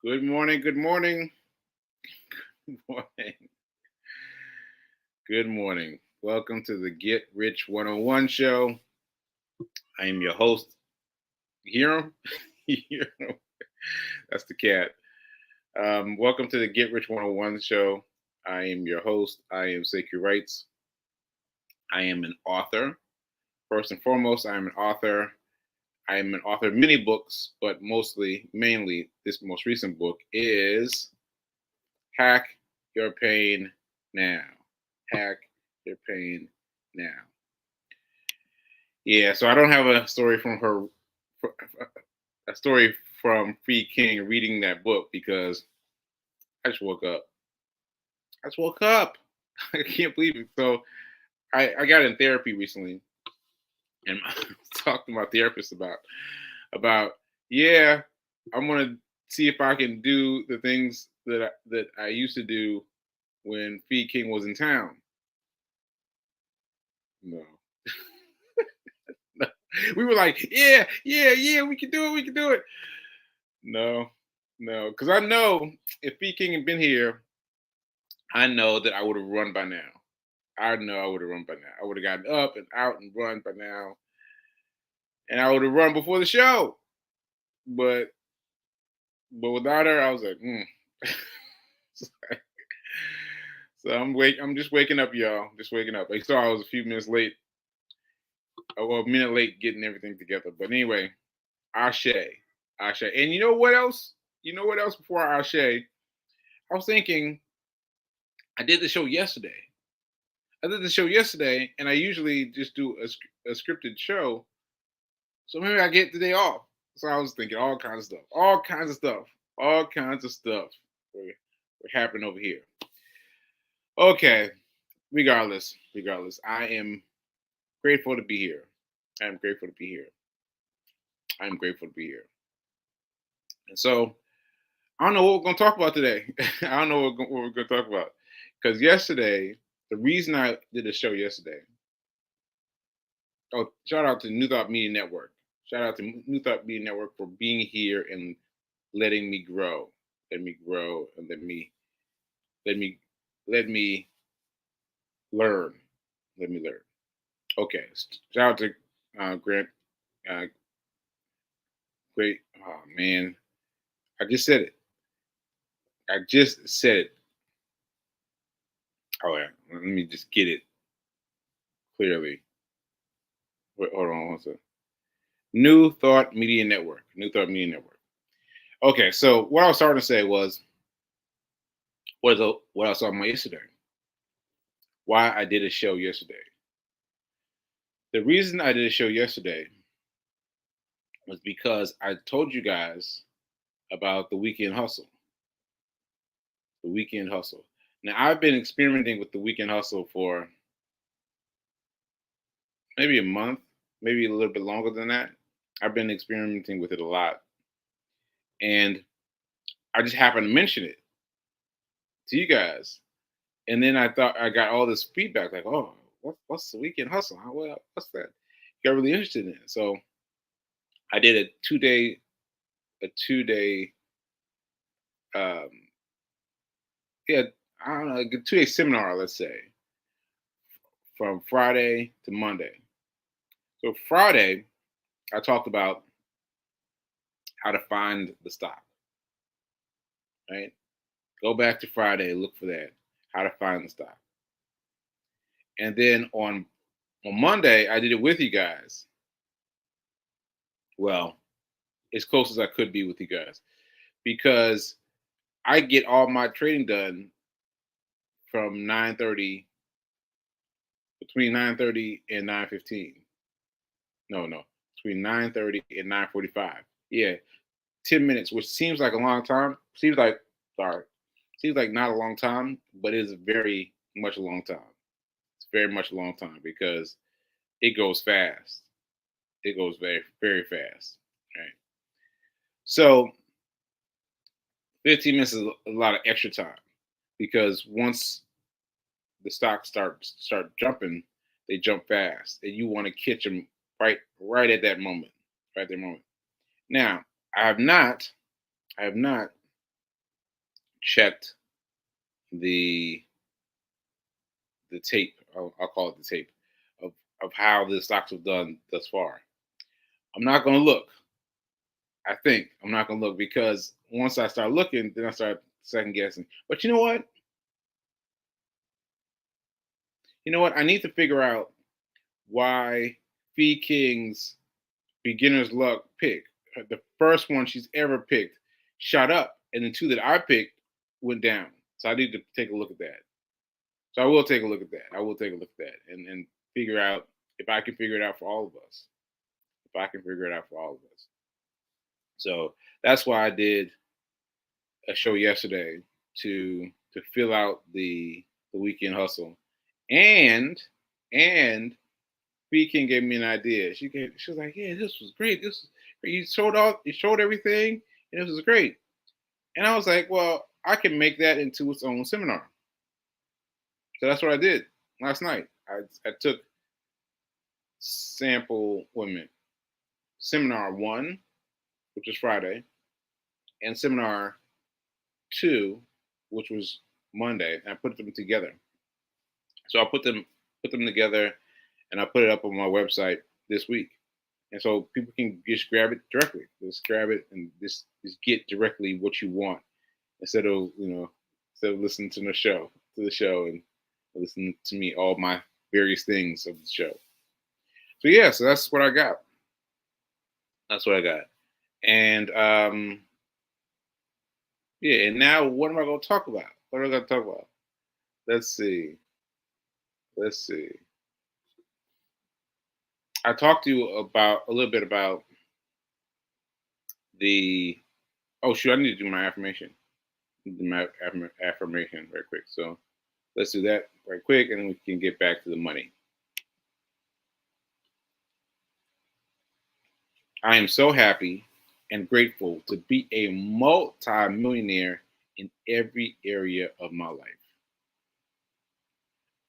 Good morning, good morning, good morning, good morning. Welcome to the Get Rich 101 show. I am your host. You hear him? You hear him? That's the cat. Welcome to the Get Rich 101 show. I am your host. I am Sekou Wrights. I am an author. First and foremost, I am an author. I am an author of many books, but mainly, this most recent book is Hack Your Pain Now. Hack Your Pain Now. Yeah, so I don't have a story from her, a story from Free King reading that book because I just woke up. I just woke up. I can't believe it. So I got in therapy recently, and I talked to my therapist about yeah, I'm gonna see if I can do the things that I used to do when Free King was in town. No. We were like, yeah, we can do it, we can do it. No, no, because I know if P King had been here, I know that I would have run by now. I know I would have run by now. I would have gotten up and out and run by now, and I would have run before the show. But without her, I was like, so I'm just waking up, y'all. Just waking up. I saw I was a few minutes late. Well, a minute late getting everything together. But anyway, Ashe, Ashe, and you know what else? You know what else before Ashe? I was thinking I did the show yesterday. I did the show yesterday, and I usually just do a scripted show. So maybe I get the day off. So I was thinking all kinds of stuff, all kinds of stuff, all kinds of stuff were happening over here. Okay, regardless, I am grateful to be here. I am grateful to be here. I am grateful to be here. And so I don't know what we're going to talk about today. I don't know what we're going to talk about because yesterday, the reason I did the show yesterday. Oh, shout out to New Thought Media Network. Shout out to New Thought Media Network for being here and letting me grow. Let me grow and let me let me learn. Let me learn. Okay. Shout out to Grant. Uh, Great. Oh man, I just said it. I just said it. Oh yeah. Let me just get it clearly. Wait, hold on one second. New Thought Media Network. New Thought Media Network. Okay, so what I was starting to say was what I was talking about yesterday. Why I did a show yesterday. The reason I did a show yesterday was because I told you guys about the weekend hustle. The weekend hustle. Now I've been experimenting with the weekend hustle for maybe a month, maybe a little bit longer than that. I've been experimenting with it a lot. And I just happened to mention it to you guys. And then I thought I got all this feedback like, oh, what's the weekend hustle? Well, what's that? Got really interested in it. So I did a 2 day, um, yeah, I don't know, like a 2 day seminar, let's say, from Friday to Monday. So Friday, I talked about how to find the stock, right? Go back to Friday, look for that, how to find the stock. And then on Monday, I did it with you guys. Well, as close as I could be with you guys, because I get all my trading done from 9:30 between 9:30 and 9:15. No, between 9:30 and 9:45. Yeah, 10 minutes, which seems like a long time. Seems like not a long time, but it is very much a long time. It's very much a long time because it goes fast. It goes very very fast. Right. So 15 minutes is a lot of extra time because once the stocks start jumping, they jump fast, and you want to catch them right at that moment, right at that moment. Now, I have not checked the tape. I'll call it the tape of how the stocks have done thus far. I'm not going to look. I think I'm not going to look because once I start looking, then I start second guessing. But you know what? You know what? I need to figure out why Fee King's beginner's luck pick, the first one she's ever picked, shot up, and the two that I picked went down. So I need to take a look at that. So I will take a look at that. I will take a look at that and figure out if I can figure it out for all of us. If I can figure it out for all of us. So that's why I did a show yesterday to fill out the weekend hustle, and King gave me an idea. She was like, "Yeah, this was great. This was great. You showed everything, and this was great." And I was like, "Well, I can make that into its own seminar." So that's what I did last night. I took sample women seminar 1, which was Friday, and seminar 2, which was Monday, and I put them together. So I put them together, and I put it up on my website this week. And so people can just grab it directly. Just grab it and just get directly what you want instead of listening to the show and listening to me all my various things of the show. So yeah, so that's what I got. That's what I got. And yeah, and now what am I going to talk about? What am I going to talk about? Let's see. Let's see. I talked to you about a little bit about the. Oh shoot! I need to do my affirmation. Do my affirmation very quick. So let's do that right quick, and then we can get back to the money. I am so happy and grateful to be a multi-millionaire in every area of my life.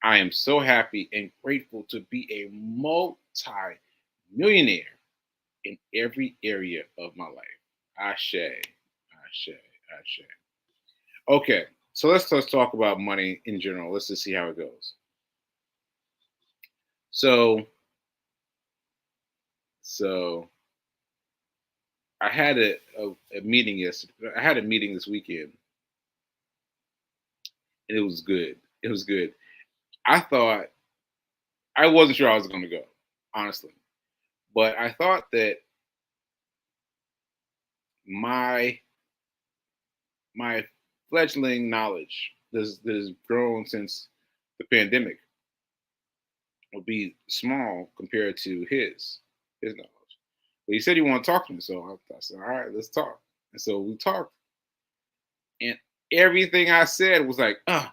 I am so happy and grateful to be a multi-millionaire in every area of my life. Ashe, ashe, ashe. Okay, so let's talk about money in general. Let's just see how it goes. So I had a meeting yesterday. I had a meeting this weekend, and it was good. It was good. I thought I wasn't sure I was going to go, honestly, but I thought that my my fledgling knowledge that's grown since the pandemic would be small compared to his knowledge. But he said he wanted to talk to me, so I said, "All right, let's talk." And so we talked, and everything I said was like, and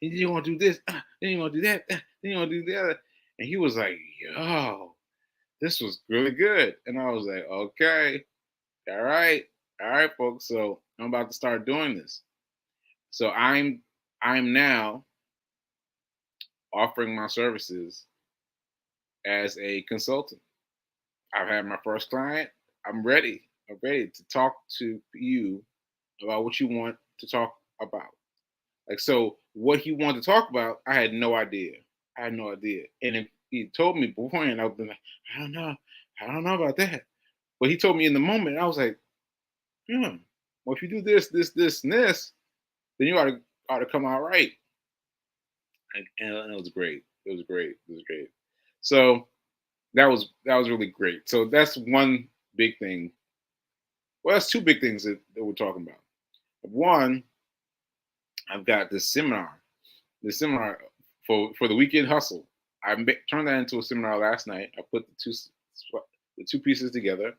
you want to do this, then you want to do that, then you want to do the other. And he was like, "Yo, this was really good." And I was like, "Okay, all right, folks. So I'm about to start doing this." So I'm now offering my services as a consultant. I've had my first client. I'm ready. I'm ready to talk to you about what you want to talk about. Like, so what he wanted to talk about, I had no idea. I had no idea. And if he told me beforehand, I would be like, I don't know. I don't know about that. But he told me in the moment, I was like, well, if you do this, this, this, and this, then you ought to come out right. And it was great. It was great. It was great. So that was really great. So that's one big thing. Well, that's two big things that we're talking about. One, I've got this seminar for the weekend hustle. Turned that into a seminar last night. I put the two pieces together,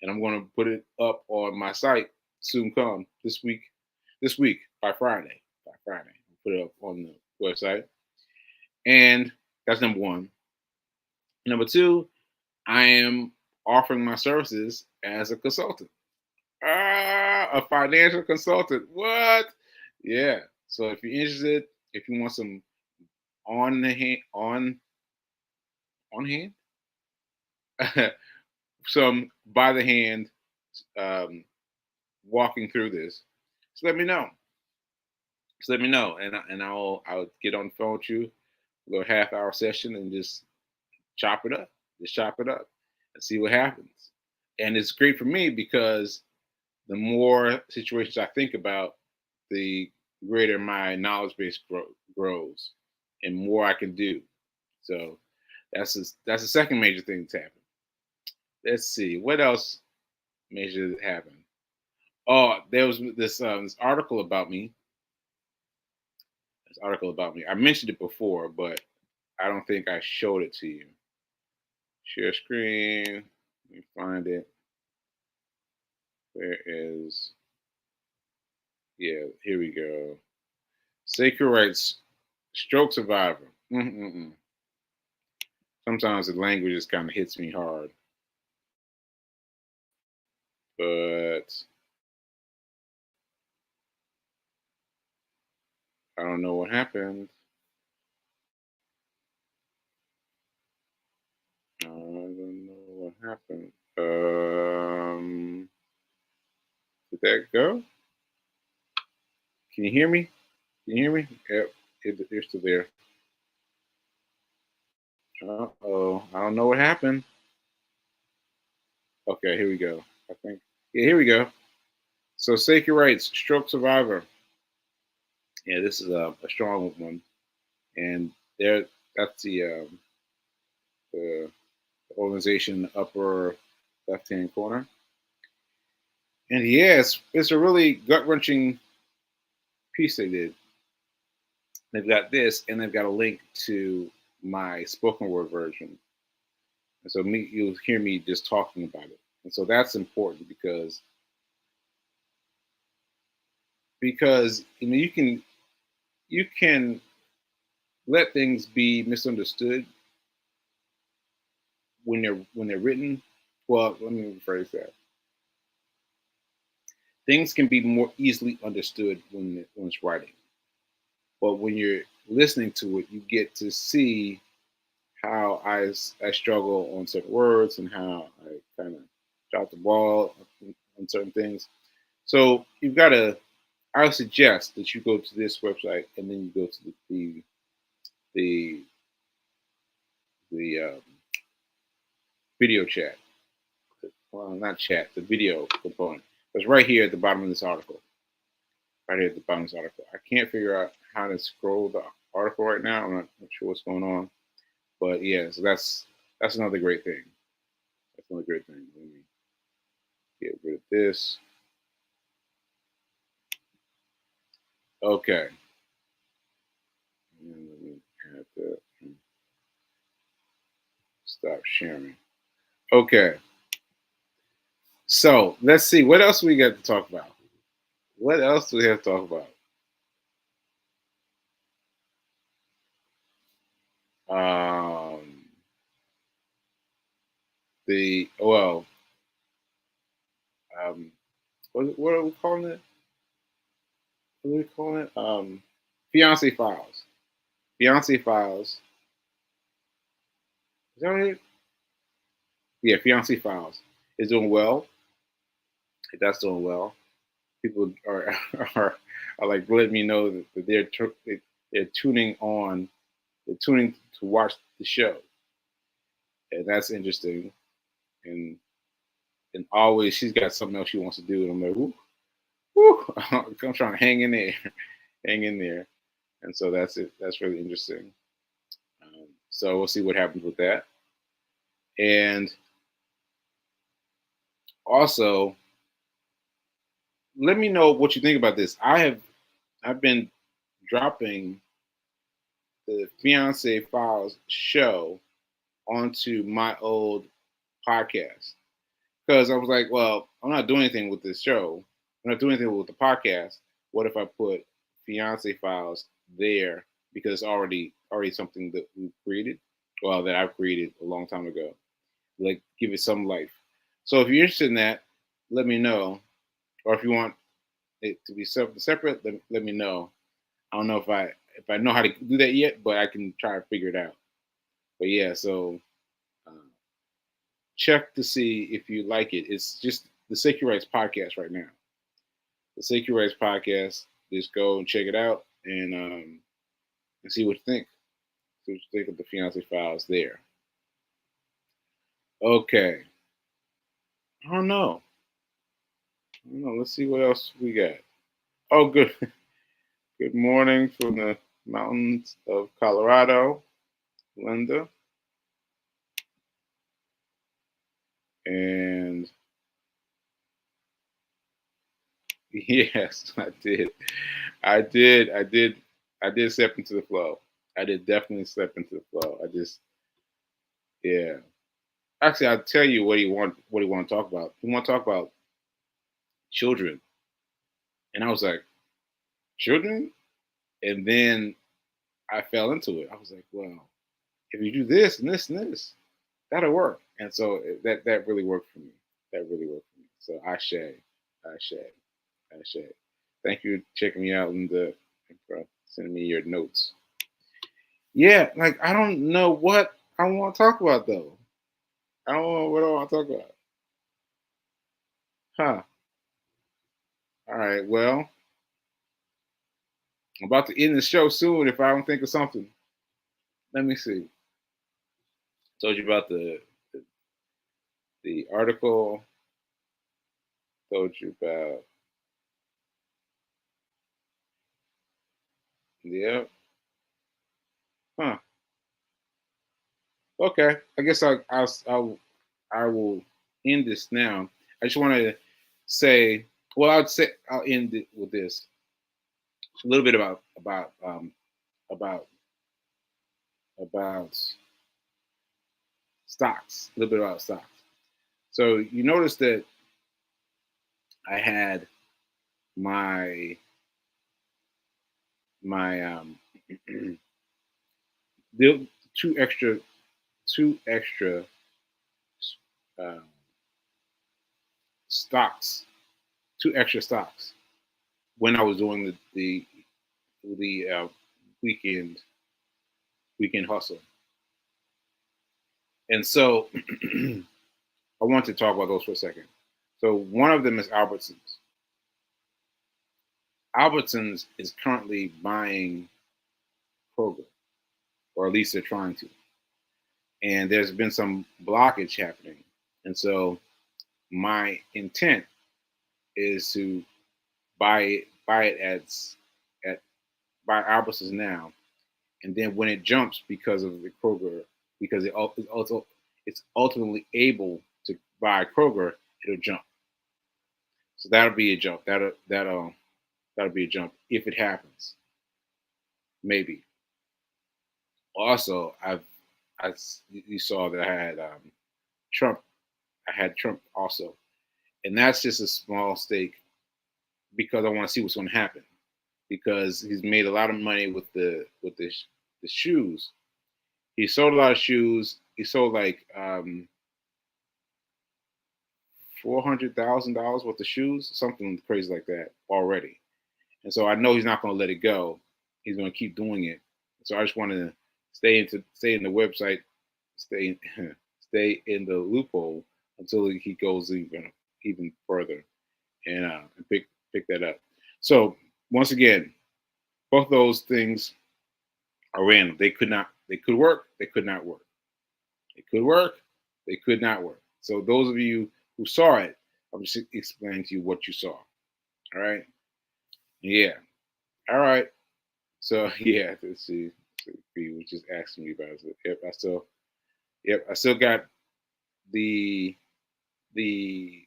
and I'm going to put it up on my site soon. Come this week by Friday. I'll put it up on the website, and that's number one. Number two, I am offering my services as a consultant. A financial consultant. What? Yeah. So if you're interested, if you want some on the hand on hand, some by the hand, um, walking through this, just let me know. Just let me know, and I'll get on the phone with you, a little half-hour session, and just chop it up. Just chop it up and see what happens. And it's great for me because the more situations I think about, the greater my knowledge base grows, and more I can do. So that's the second major thing that's happened. Let's see what else major happened. Oh, there was this article about me. This article about me. I mentioned it before, but I don't think I showed it to you. Share screen. Let me find it. Where is? Yeah, here we go. Sekou writes, "Stroke survivor." Mm-mm-mm. Sometimes the language just kind of hits me hard, but I don't know what happened. I don't know what happened. Did that go? Can you hear me? Can you hear me? Yep, it's still there. Uh-oh, I don't know what happened. Okay, here we go. I think. Yeah, here we go. So Sekou writes, "Stroke survivor." Yeah, this is a strong one, and there that's the organization upper left hand corner. And yeah, it's a really gut wrenching piece they did. They've got this, and they've got a link to my spoken word version. And so you'll hear me just talking about it. And so that's important because you can let things be misunderstood when they're written. Well, let me rephrase that. Things can be more easily understood when it's writing, but when you're listening to it, you get to see how I struggle on certain words and how I kind of drop the ball on certain things. So you've got to. I would suggest that you go to this website and then you go to the video chat. Well, not chat, the video component. It's right here at the bottom of this article. Right here at the bottom of this article. I can't figure out how to scroll the article right now. I'm not sure what's going on, but yeah. So that's another great thing. That's another great thing. Let me get rid of this. Okay. And let me add that. Stop sharing. Okay. So let's see. What else we got to talk about? What else do we have to talk about? Um, the well, um, what are we calling it? What are we calling it? Fiance files. Fiance files. Is that right? Yeah, fiance files is doing well. That's doing well. People are are like letting me know that they're tuning on. They're tuning to watch the show, and that's interesting. And and always she's got something else she wants to do, and I'm like, whoo, whoo. I'm trying to hang in there, hang in there. And so that's it. That's really interesting. So we'll see what happens with that. And also, let me know what you think about this. I've been dropping the Fiance Files show onto my old podcast because I was like, well, I'm not doing anything with this show. I'm not doing anything with the podcast. What if I put Fiance Files there because it's already something that we created, well, that I've created a long time ago. Like, give it some life. So if you're interested in that, let me know. Or if you want it to be separate, let me know. I don't know if I know how to do that yet, but I can try to figure it out. But yeah, so uh, check to see if you like it. It's just the Secu Rights podcast right now. the Sekou Rights podcast. Just go and check it out and see what you think. See what you think of the Fiance Files there. Okay. I don't know. Let's see what else we got. Oh, good. Good morning from the mountains of Colorado, Linda. And yes, I did. I did step into the flow. I did definitely step into the flow. Yeah. Actually, I'll tell you what he want to talk about. He want to talk about children. And I was like, children? And then I fell into it. I was like, well, if you do this and this and this, that'll work. And so that really worked for me. That really worked for me. So I say. Thank you for checking me out and for sending me your notes. Yeah, like I don't know what I want to talk about though. I don't know what I want to talk about. Huh. All right. Well, I'm about to end the show soon if I don't think of something. Let me see. Told you about the article. Told you about yeah. Huh. Okay. I guess I will end this now. I just want to say, well, I'll end it with this a little bit about about stocks. A little bit about stocks. So you notice that I had my my the two extra uh, stocks, two extra stocks when I was doing the weekend weekend hustle. And so I want to talk about those for a second. So one of them is Albertsons. Albertsons is currently buying Kroger, or at least they're trying to. And there's been some blockage happening. And so my intent is to buy it at buy Albertsons now, and then when it jumps because of the Kroger, because it's ultimately able to buy Kroger, it'll jump. So that'll be a jump. That'll be a jump if it happens. Maybe. Also, you saw that I had Trump. I had Trump also, and that's just a small stake because I want to see what's going to happen. Because he's made a lot of money with the shoes. He sold a lot of shoes. He sold like $400,000 worth of shoes, something crazy like that already. And so I know he's not going to let it go. He's going to keep doing it. So I just want to stay in the website, stay stay in the loophole until he goes even further and pick that up. So once again, both those things are random. They could not. They could work. They could not work. It could work. They could not work. So those of you who saw it, I'm just explaining to you what you saw. All right. Yeah. All right. So yeah, let's see. P was just asking me about it. Yep, I still got the the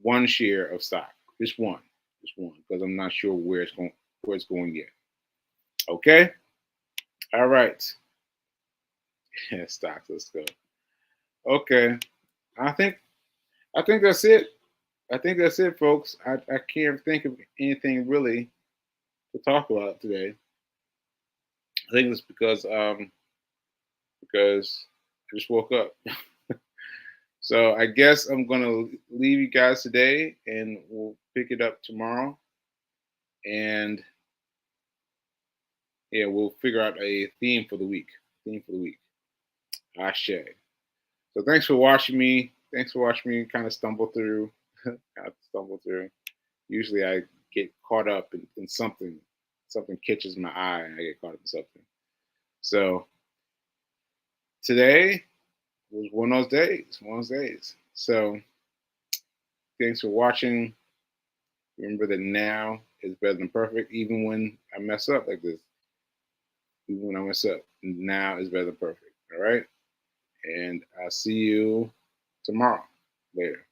one share of stock. Just one, because I'm not sure where it's going yet. Okay. All right. Yeah, stocks. Let's go. Okay. I think I think that's it. I think that's it, folks. I can't think of anything really to talk about today. I think it's because I just woke up. So I guess I'm gonna leave you guys today, and we'll pick it up tomorrow. And yeah, we'll figure out a theme for the week. Theme for the week. Ashe. So thanks for watching me. Thanks for watching me kind of stumble through. Usually I get caught up in something. Something catches my eye, and I get caught up in something. So today was one of those days. One of those days. So thanks for watching. Remember that now is better than perfect, even when I mess up like this. Even when I mess up, now is better than perfect. All right. And I'll see you tomorrow. Later.